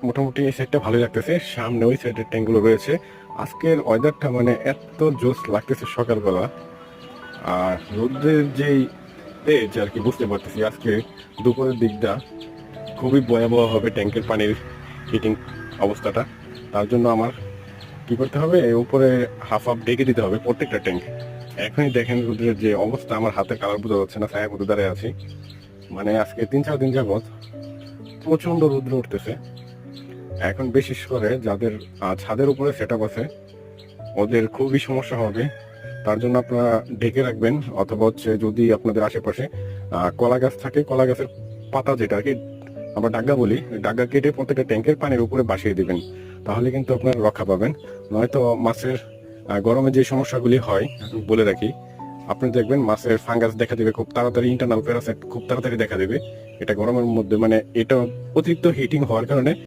মোটামুটি এই সাইডটা ভালোই লাগতেছে, সামনে ওই সাইডের ট্যাঙ্কগুলো রয়েছে। আজকের ওয়েদারটা মানে এত জোস লাগতেছে সকালবেলা, আর রোদ্রের যেই তেজ আর কি বুঝতে পারতেছি আজকে দুপুরের দিকটা খুবই ভয়াবহ হবে ট্যাঙ্কের পানির হিটিং অবস্থাটা। তার জন্য আমার কি করতে হবে, উপরে হাফ হাফ ডেকে দিতে হবে প্রত্যেকটা ট্যাঙ্ক। এখনই দেখেন রোদ্রের যে অবস্থা, আমার হাতের কালার বোঝা যাচ্ছে না, ছায়া মধ্যে দাঁড়িয়ে আছি। মানে আজকে 3-4 দিন যাবৎ প্রচন্ড রোদ্র উঠতেছে। এখন বিশেষ করে যাদের ছাদের উপরে সেট আপ আছে ওদের খুবই সমস্যা হবে। তার জন্য আপনারা ঢেকে রাখবেন, অথবা হচ্ছে যদি আপনাদের আশেপাশে কলা গাছ থাকে, কলা গাছের পাতা যেটা আর কি আমরা ডাগা বলি, ডাগা কেটে প্রত্যেকটা ট্যাঙ্কের পানির উপরে ভাসিয়ে দিবেন, তাহলে কিন্তু আপনারা রক্ষা পাবেন। নয়তো মাছের গরমে যে সমস্যাগুলি হয় আমি বলে রাখি, আপনি দেখবেন মাছের ফাঙ্গাস দেখা দেবে খুব তাড়াতাড়ি, ইন্টারনাল প্যারাসাইট খুব তাড়াতাড়ি দেখা দেবে। এটা গরমের মধ্যে মানে এটা অতিরিক্ত হিটিং হওয়ার কারণে